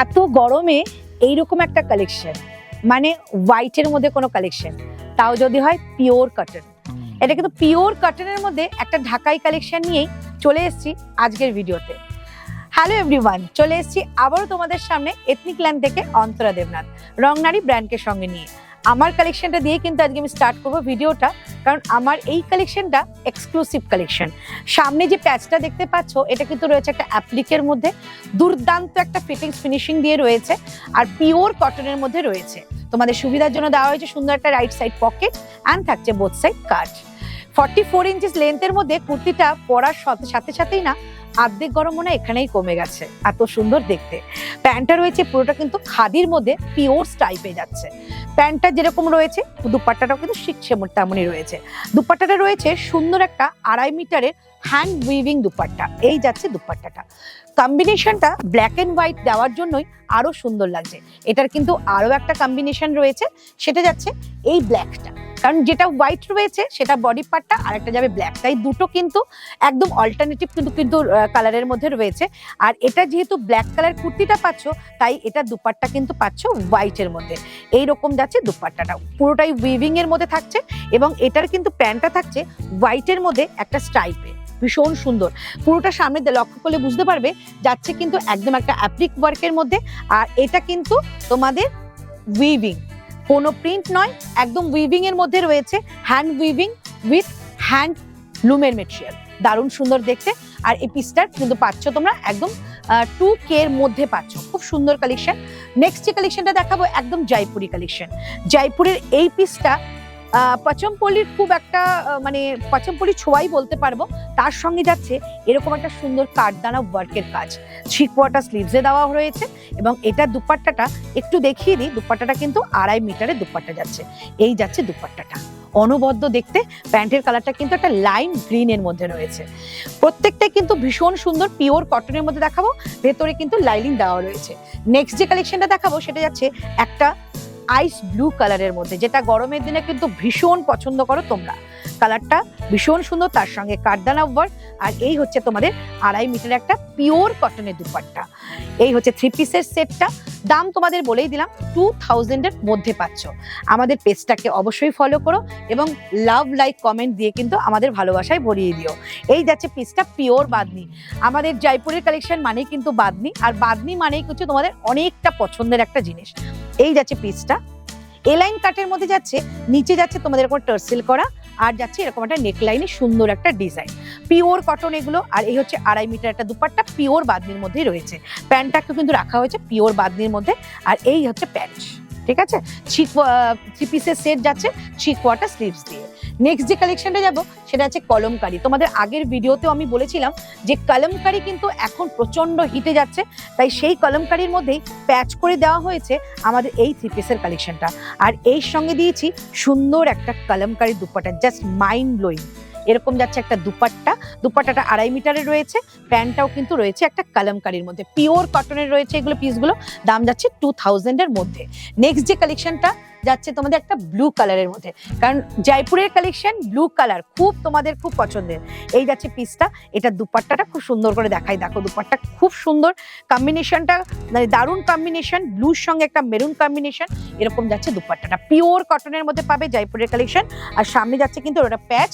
এত গরমে এইরকম একটা কালেকশন, মানে হোয়াইটের মধ্যে কোনো কালেকশন, তাও যদি হয় পিওর কটন। এটা কিন্তু পিওর কটনের মধ্যে একটা ঢাকাই কালেকশন নিয়েই চলে এসেছি আজকের ভিডিওতে। হ্যালো এভরিওয়ান, চলে এসেছি আবারও তোমাদের সামনে এথনিক ল্যান্ড থেকে অন্তরা দেবনাথ রংনারী ব্র্যান্ডকে সঙ্গে নিয়ে। আমার কালেকশনটা দিয়ে কিন্তু আজকে আমি স্টার্ট করবো ভিডিওটা, কারণ আমার এই কালেকশনটা এক্সক্লুসিভ কালেকশন। সামনে যে প্যাচটা দেখতে পাচ্ছ, এটা কিন্তু রয়েছে একটা অ্যাপ্লিকের মধ্যে, দুর্দান্ত একটা ফিটিংস ফিনিশিং দিয়ে রয়েছে, আর পিওর কটনের মধ্যে রয়েছে। তোমাদের সুবিধার জন্য দেওয়া হয়েছে সুন্দর একটা রাইট সাইড পকেট, অ্যান্ড থাকছে বোথ সাইড কাট। 44 ইঞ্চিস লেন্থের মধ্যে কুর্তিটা পরার সাথে সাথেই না অর্ধেক গরম মনে এখানেই কমে গেছে, এত সুন্দর দেখতে। প্যান্টটা রয়েছে পুরোটা কিন্তু খাদির মধ্যে পিওর টাইপে যাচ্ছে। প্যান্টটা যেরকম রয়েছে, দুপাট্টাটাও কিন্তু শিখছে তেমনই রয়েছে। দুপাট্টাটা রয়েছে সুন্দর একটা 2.5 মিটারের হ্যান্ড উইভিং দুপাট্টা। এই যাচ্ছে দুপাট্টাটা, কম্বিনেশনটা ব্ল্যাক এন্ড হোয়াইট দেওয়ার জন্যই আরো সুন্দর লাগছে। এটার কিন্তু আরো একটা কম্বিনেশন রয়েছে, সেটা যাচ্ছে এই ব্ল্যাকটা, কারণ যেটা হোয়াইট রয়েছে সেটা বডি পার্টটা, আর একটা যাবে ব্ল্যাক। তাই দুটো কিন্তু একদম অল্টারনেটিভ কিন্তু কালারের মধ্যে রয়েছে। আর এটা যেহেতু ব্ল্যাক কালার কুর্তিটা পাচ্ছ, তাই এটা দুপাট্টা কিন্তু পাচ্ছ হোয়াইটের মধ্যে। এইরকম যাচ্ছে দুপাট্টাটাও, পুরোটাই উইভিং এর মধ্যে থাকছে, এবং এটার কিন্তু প্যান্টটা থাকছে হোয়াইটের মধ্যে একটা স্ট্রাইপে, ভীষণ সুন্দর। পুরোটা সামনে লক্ষ্য করলে বুঝতে পারবে যাচ্ছে কিন্তু একদম একটা অ্যাপ্লিক ওয়ার্কের মধ্যে। আর এটা কিন্তু তোমাদের উইভিং, কোনো প্রিন্ট নয়, একদম উইভিং এর মধ্যে রয়েছে, হ্যান্ড উইভিং উইথ হ্যান্ড লুমের মেটেরিয়াল, দারুণ সুন্দর দেখতে। আর এই পিসটা কিন্তু পাচ্ছ তোমরা একদম 2K এর মধ্যে পাচ্ছ, খুব সুন্দর কালেকশন। নেক্সট যে কালেকশনটা দেখাবো একদম জয়পুরি কালেকশন। জয়পুরের এই পিসটা পচমপল্লির খুব একটা মানে পচমপল্লির ছোঁয়াই বলতে পারবো। তার সঙ্গে যাচ্ছে এরকম একটা সুন্দর কাঠদানা ওয়ার্কের কাজ, 3/4 স্লিভসে দেওয়া রয়েছে। এবং এটা দুপাট্টাটা একটু দেখিয়ে দিই, দুপাট্টাটা কিন্তু 2.5 মিটারের দুপাট্টা যাচ্ছে। এই যাচ্ছে দুপাট্টাটা, অনবদ্য দেখতে। প্যান্টের কালারটা কিন্তু একটা লাইম গ্রিনের মধ্যে রয়েছে। প্রত্যেকটাই কিন্তু ভীষণ সুন্দর, পিওর কটনের মধ্যে দেখাবো, ভেতরে কিন্তু লাইলিং দেওয়া রয়েছে। নেক্সট যে কালেকশনটা দেখাবো সেটা যাচ্ছে একটা আইস ব্লু কালারের মধ্যে, যেটা গরমের দিনে কিন্তু ভীষণ পছন্দ করো তোমরা। কালারটা ভীষণ সুন্দর, তার সঙ্গে কাঠদানা ওয়ার্ক। আর এই হচ্ছে তোমাদের 2.5 মিটার একটা পিওর কটনের দুপাট্টা। এই হচ্ছে 3 পিসের সেটটা। দাম তোমাদের বলেই দিলাম, 2000 এর মধ্যে পাচ্ছ। আমাদের পেজটাকে অবশ্যই ফলো করো, এবং লাভ লাইক কমেন্ট দিয়ে কিন্তু আমাদের ভালোবাসায় ভরিয়ে দিও। এই যাচ্ছে পিসটা পিওর বাদনি। আমাদের জয়পুরের কালেকশন মানেই কিন্তু বাদনি, আর বাদনি মানেই কিন্তু তোমাদের অনেকটা পছন্দের একটা জিনিস। এই যাচ্ছে পিসটা, এলাইন কাটের মধ্যে যাচ্ছে, নিচে যাচ্ছে তোমাদের এরকম টার্সেল করা, আর যাচ্ছে এরকম একটা নেকলাইনে সুন্দর একটা ডিজাইন, পিওর কটন এগুলো। আর এই হচ্ছে 2.5 মিটার একটা দুপাট্টা, পিওর বাদনির মধ্যেই রয়েছে। প্যান্টটাকে কিন্তু রাখা হয়েছে পিওর বাদনির মধ্যে। আর এই হচ্ছে প্যান্ট, ঠিক আছে। 3 পিসের সেট যাচ্ছে 3/4 স্লিভস দিয়ে। নেক্সট যে কালেকশনটা যাবো সেটা হচ্ছে কলমকারি। তোমাদের আগের ভিডিওতেও আমি বলেছিলাম যে কলমকারি কিন্তু এখন প্রচন্ড হিটে যাচ্ছে, তাই সেই কলমকারির মধ্যেই প্যাচ করে দেওয়া হয়েছে আমাদের এই 3 পিসের কালেকশনটা। আর এর সঙ্গে দিয়েছি সুন্দর একটা kalamkari dupatta, just mind blowing. এরকম যাচ্ছে একটা দুপাট্টাটা 2.5 মিটারের রয়েছে। প্যান্টটাও কিন্তু রয়েছে একটা কলমকারির মধ্যে, পিওর কটনের রয়েছে এগুলো পিসগুলো। দাম যাচ্ছে 2000 এর মধ্যে। নেক্সট যে কালেকশনটা যাচ্ছে তোমাদের একটা ব্লু কালারের মধ্যে, কারণ জয়পুরের কালেকশন ব্লু কালার খুব তোমাদের খুব পছন্দের। এই যাচ্ছে পিসটা, এটা দুপাট্টাটা খুব সুন্দর করে দেখাই, দেখো দুপাট্টা খুব সুন্দর, কম্বিনেশনটা মানে দারুণ কম্বিনেশন, ব্লুর সঙ্গে একটা মেরুন কম্বিনেশন। এরকম যাচ্ছে দুপাট্টাটা, পিওর কটনের মধ্যে পাবে জয়পুরের কালেকশন। আর সামনে যাচ্ছে কিন্তু ওটা প্যাচ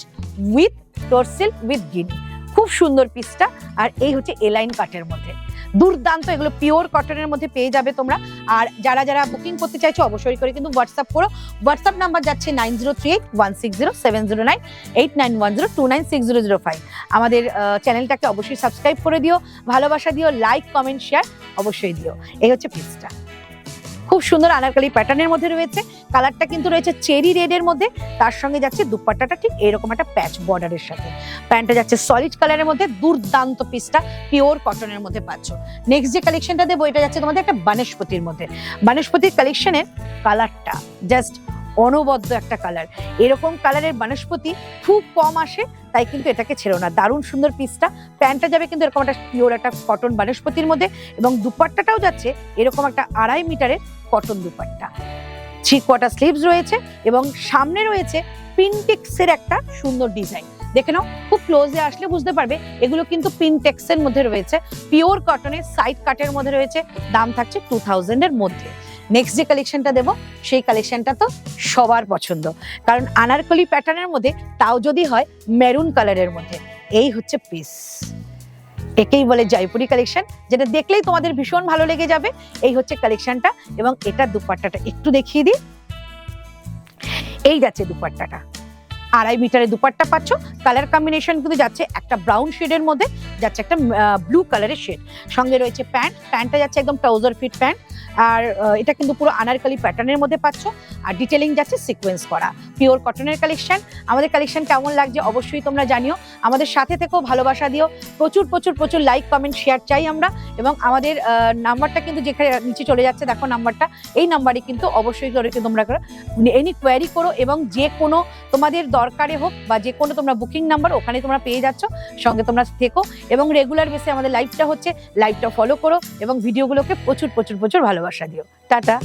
উইথ টর্সেল উইথ গিনি, খুব সুন্দর পিসটা। আর এই হচ্ছে এলাইন কাটের মধ্যে, দুর্দান্ত, এগুলো পিওর কটনের মধ্যে পেয়ে যাবে তোমরা। আর যারা যারা বুকিং করতে চাইছো অবশ্যই করে কিন্তু হোয়াটসঅ্যাপ করো। হোয়াটসঅ্যাপ নাম্বার যাচ্ছে 9038160709, 8910296005। আমাদের চ্যানেলটাকে অবশ্যই সাবস্ক্রাইব করে দিও, ভালোবাসা দিও, লাইক কমেন্ট শেয়ার অবশ্যই দিও। এই হচ্ছে পিসটা, খুব সুন্দর আনারকলি প্যাটার্নের মধ্যে রয়েছে। কালারটা কিন্তু রয়েছে চেরি রেডের মধ্যে, তার সঙ্গে যাচ্ছে দুপাট্টাটা ঠিক এরকম একটা প্যাচ বর্ডারের সাথে। প্যান্টটা যাচ্ছে সলিড কালারের মধ্যে, দুর্দান্ত পিসটা পিওর কটনের মধ্যে পাচ্ছ। নেক্সট যে কালেকশনটা দেবো এটা যাচ্ছে তোমাদের একটা বনস্পতির মধ্যে। বনস্পতির কালেকশনের কালারটা জাস্ট অনবদ্য একটা কালার, এরকম কালারের বনস্পতি খুব কম আসে, তাই কিন্তু এটাকে ছেড়ো না। দারুণ সুন্দর পিসটা, প্যান্টটা যাবে কিন্তু এরকম একটা পিওর একটা কটন বনস্পতির মধ্যে, এবং দুপাট্টাটাও যাচ্ছে এরকম একটা 2.5 মিটারের কটন দুপাট্টা। 3/4 স্লিভস রয়েছে, এবং সামনে রয়েছে পিনটিক্সের একটা সুন্দর ডিজাইন, দেখে নাও, খুব ক্লোজে আসলে বুঝতে পারবে এগুলো কিন্তু পিনটেক্সের মধ্যে রয়েছে, পিওর কটনের সাইড কাটের মধ্যে রয়েছে, দাম থাকছে 2000 এর মধ্যে। নেক্সট যে কালেকশনটা দেবো সেই কালেকশনটা তো সবার পছন্দ, কারণ আনারকলি প্যাটার্নের মধ্যে, তাও যদি হয় মেরুন কালারের মধ্যে। এই হচ্ছে পিস, একেই বলে জয়পুরি কালেকশন, যেটা দেখলেই তোমাদের ভীষণ ভালো লেগে যাবে। এই হচ্ছে কালেকশনটা, এবং এটা দুপাট্টাটা একটু দেখিয়ে দিই। এই যাচ্ছে দুপাট্টাটা, 2.5 মিটারের দুপাট্টা পাচ্ছ। কালার কম্বিনেশন কিন্তু যাচ্ছে একটা ব্রাউন শেডের মধ্যে, যাচ্ছে একটা ব্লু কালারের শেড, সঙ্গে রয়েছে প্যান্টটা যাচ্ছে একদম ট্রাউজার ফিট প্যান্ট। আর এটা কিন্তু পুরো আনারকলি প্যাটার্নের মধ্যে পাচ্ছ, আর ডিটেলিং যাচ্ছে সিকোয়েন্স করা, পিওর কটনের কালেকশন। আমাদের কালেকশন কেমন লাগছে অবশ্যই তোমরা জানিও, আমাদের সাথে থেকেও ভালোবাসা দিও, প্রচুর প্রচুর প্রচুর লাইক কমেন্ট শেয়ার চাই আমরা। এবং আমাদের নাম্বারটা কিন্তু যেখানে নিচে চলে যাচ্ছে দেখো নাম্বারটা, এই নাম্বারে কিন্তু অবশ্যই তোমরা এনি কোয়ারি করো, এবং যে কোনো তোমাদের দরকারে হোক বা যে কোনো তোমরা বুকিং নাম্বার ওখানে তোমরা পেয়ে যাচ্ছ, সঙ্গে তোমরা থেকো এবং রেগুলার বেসে আমাদের লাইভটা হচ্ছে, লাইভটা ফলো করো এবং ভিডিওগুলোকে প্রচুর প্রচুর প্রচুর ভালোবাসা দিও। টাটা।